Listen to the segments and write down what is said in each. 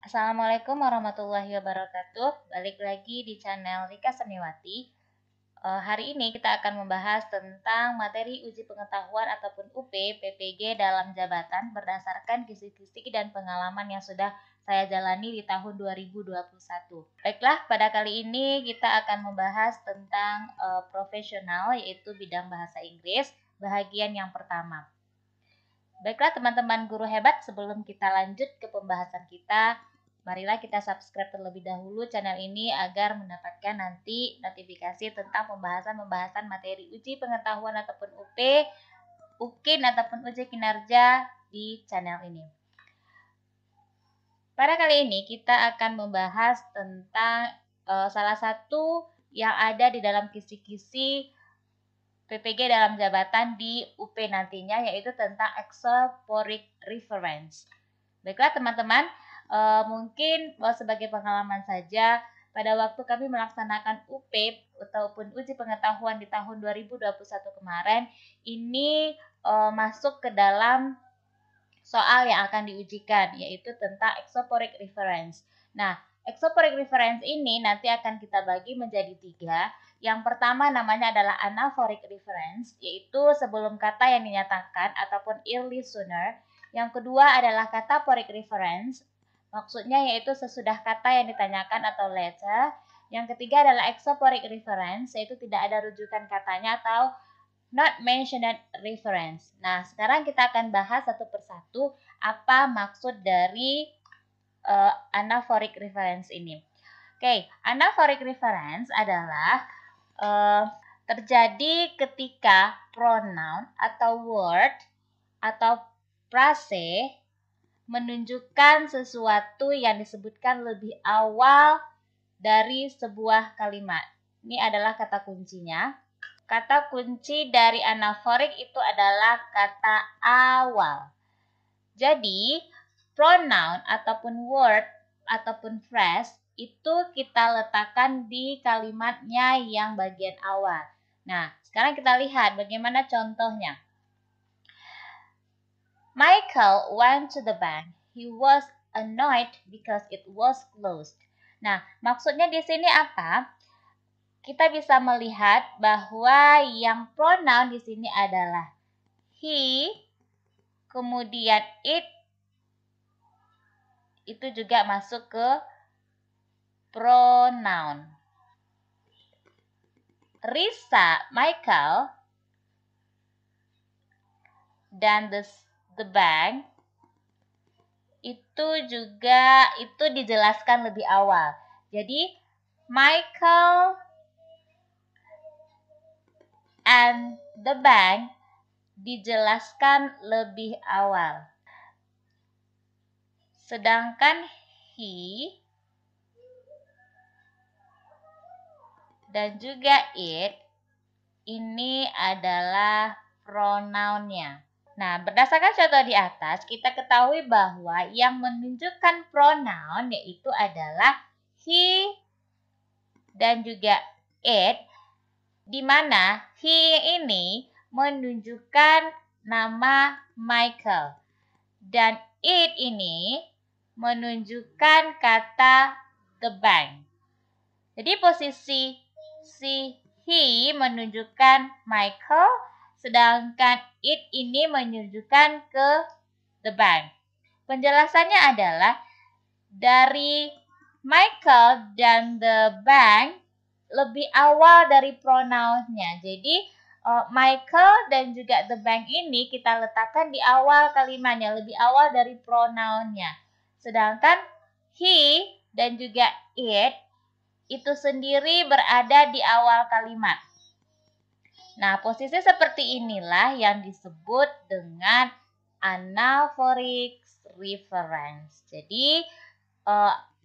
Assalamualaikum warahmatullahi wabarakatuh. Balik lagi di channel Rika Semiwati. Hari ini kita akan membahas tentang materi uji pengetahuan ataupun UP PPG dalam jabatan berdasarkan kisi-kisi dan pengalaman yang sudah saya jalani di tahun 2021. Baiklah, pada kali ini kita akan membahas tentang profesional, yaitu bidang bahasa Inggris, bahagian yang pertama. Baiklah teman-teman guru hebat, sebelum kita lanjut ke pembahasan kita, marilah kita subscribe terlebih dahulu channel ini agar mendapatkan nanti notifikasi tentang pembahasan materi uji pengetahuan ataupun UP, UKIN ataupun uji kinerja di channel ini. Pada kali ini kita akan membahas tentang salah satu yang ada di dalam kisi-kisi PPG dalam jabatan di UP nantinya, yaitu tentang exoporic reference. Baiklah teman-teman, mungkin sebagai pengalaman saja, pada waktu kami melaksanakan UP ataupun uji pengetahuan di tahun 2021 kemarin, ini masuk ke dalam soal yang akan diujikan, yaitu tentang exoporic reference. Nah, exoporic reference ini nanti akan kita bagi menjadi 3. Yang pertama namanya adalah anaphoric reference, yaitu sebelum kata yang dinyatakan ataupun early sooner. Yang kedua adalah cataphoric reference, maksudnya yaitu sesudah kata yang ditanyakan atau later. Yang ketiga adalah exoporic reference, yaitu tidak ada rujukan katanya atau not mentioned reference. Nah, sekarang kita akan bahas satu persatu apa maksud dari anaphoric reference ini. Oke, anaphoric reference adalah terjadi ketika pronoun atau word atau frase menunjukkan sesuatu yang disebutkan lebih awal dari sebuah kalimat. Ini adalah kata kuncinya. Kata kunci dari anaphoric itu adalah kata awal. Jadi, pronoun ataupun word ataupun phrase itu kita letakkan di kalimatnya yang bagian awal. Nah, sekarang kita lihat bagaimana contohnya. Michael went to the bank. He was annoyed because it was closed. Nah, maksudnya di sini apa? Kita bisa melihat bahwa yang pronoun di sini adalah he, kemudian it, itu juga masuk ke pronoun. Risa, Michael, dan the bank itu juga dijelaskan lebih awal. Jadi Michael and the bank dijelaskan lebih awal. Sedangkan he dan juga it ini adalah pronounnya. Nah, berdasarkan contoh di atas, kita ketahui bahwa yang menunjukkan pronoun yaitu adalah he dan juga it, di mana he ini menunjukkan nama Michael dan it ini menunjukkan kata the bank. Jadi posisi si he menunjukkan Michael, sedangkan it ini menunjukkan ke the bank. Penjelasannya adalah dari Michael dan the bank lebih awal dari pronounnya. Jadi Michael dan juga the bank ini kita letakkan di awal kalimatnya, lebih awal dari pronounnya. Sedangkan he dan juga it itu sendiri berada di awal kalimat. Nah, posisi seperti inilah yang disebut dengan anaphoric reference. Jadi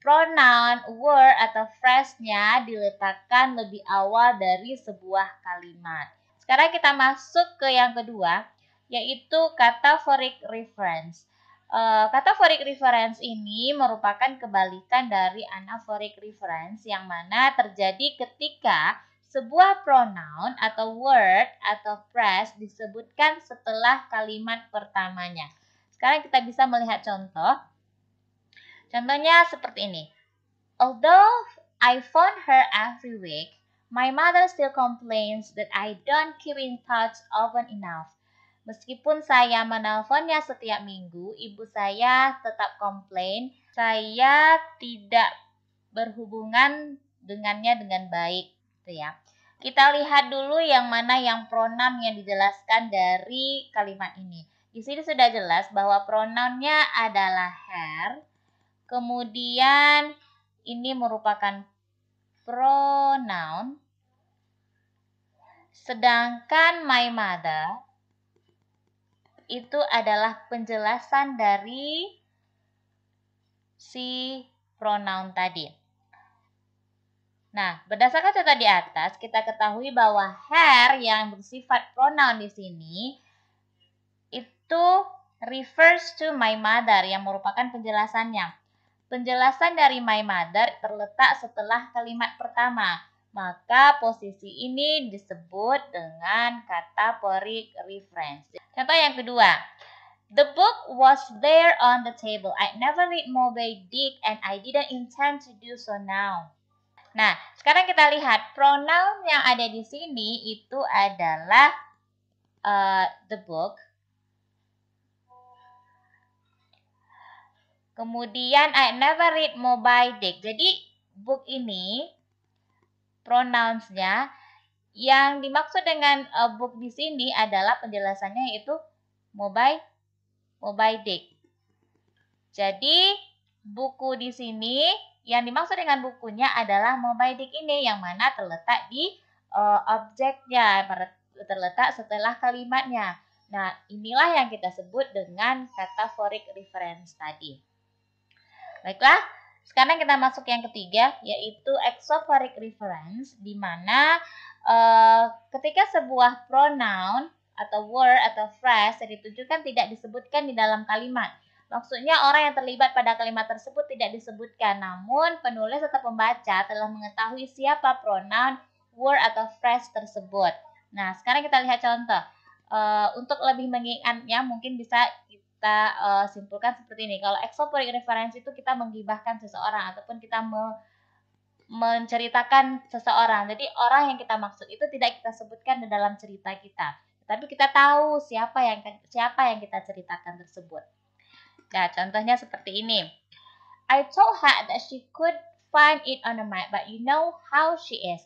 pronoun, word, atau phrase-nya diletakkan lebih awal dari sebuah kalimat. Sekarang kita masuk ke yang kedua, yaitu cataphoric reference. Cataphoric reference ini merupakan kebalikan dari anaphoric reference, yang mana terjadi ketika sebuah pronoun atau word atau phrase disebutkan setelah kalimat pertamanya. Sekarang kita bisa melihat contoh. Contohnya seperti ini. Although I phone her every week, my mother still complains that I don't keep in touch often enough. Meskipun saya menelponnya setiap minggu, ibu saya tetap komplain saya tidak berhubungan dengannya dengan baik, gitu ya. Kita lihat dulu yang mana yang pronoun yang dijelaskan dari kalimat ini. Di sini sudah jelas bahwa pronounnya adalah her. Kemudian ini merupakan pronoun. Sedangkan my mother itu adalah penjelasan dari si pronoun tadi. Nah, berdasarkan contoh di atas, kita ketahui bahwa her yang bersifat pronoun di sini itu refers to my mother yang merupakan penjelasannya. Penjelasan dari my mother terletak setelah kalimat pertama. Maka posisi ini disebut dengan kataphoric reference. Contoh yang kedua. The book was there on the table. I never read Moby Dick and I didn't intend to do so now. Nah, sekarang kita lihat pronoun yang ada di sini itu adalah the book. Kemudian I never read Moby Dick. Jadi book ini pronounsnya yang dimaksud dengan book di sini adalah penjelasannya yaitu Moby Dick. Jadi buku di sini yang dimaksud dengan bukunya adalah Moby Dick ini yang mana terletak di objeknya, terletak setelah kalimatnya. Nah, inilah yang kita sebut dengan kataphoric reference tadi. Baiklah, sekarang kita masuk yang ketiga, yaitu exophoric reference, di mana ketika sebuah pronoun atau word atau phrase yang ditujukan tidak disebutkan di dalam kalimat. Maksudnya orang yang terlibat pada kalimat tersebut tidak disebutkan, namun penulis atau pembaca telah mengetahui siapa pronoun, word atau phrase tersebut. Nah, sekarang kita lihat contoh. Untuk lebih mengingatnya, mungkin bisa kita simpulkan seperti ini. Kalau exophoric reference itu kita menggibahkan seseorang ataupun kita menceritakan seseorang. Jadi orang yang kita maksud itu tidak kita sebutkan di dalam cerita kita, tapi kita tahu siapa yang kita ceritakan tersebut. Nah, contohnya seperti ini. I told her that she could find it on the map, but you know how she is.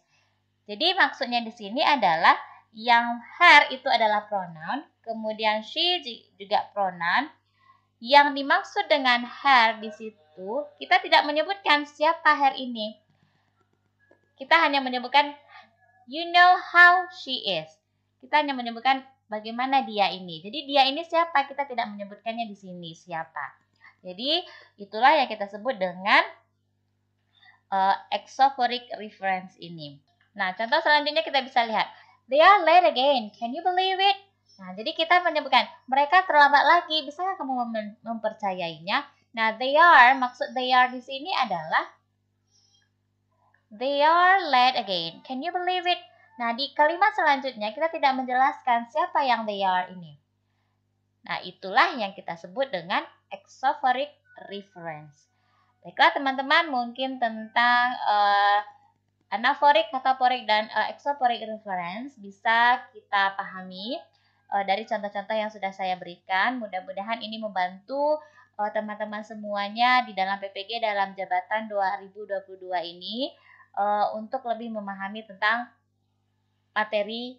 Jadi maksudnya di sini adalah yang her itu adalah pronoun, kemudian she juga pronoun. Yang dimaksud dengan her di situ, kita tidak menyebutkan siapa her ini. Kita hanya menyebutkan you know how she is. Kita hanya menyebutkan bagaimana dia ini. Jadi dia ini siapa? Kita tidak menyebutkannya di sini siapa. Jadi itulah yang kita sebut dengan exophoric reference ini. Nah, contoh selanjutnya kita bisa lihat. They are late again. Can you believe it? Nah, jadi kita menyebutkan mereka terlambat lagi. Bisakah kamu mempercayainya? Nah, maksud they are di sini adalah they are late again. Can you believe it? Nah, di kalimat selanjutnya kita tidak menjelaskan siapa yang they are ini. Nah, itulah yang kita sebut dengan exophoric reference. Baiklah teman-teman, mungkin tentang anaphoric, kataphorik, dan exophoric reference bisa kita pahami dari contoh-contoh yang sudah saya berikan. Mudah-mudahan ini membantu teman-teman semuanya di dalam PPG dalam jabatan 2022 ini untuk lebih memahami tentang materi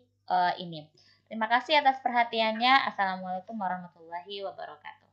ini. Terima kasih atas perhatiannya. Assalamualaikum warahmatullahi wabarakatuh.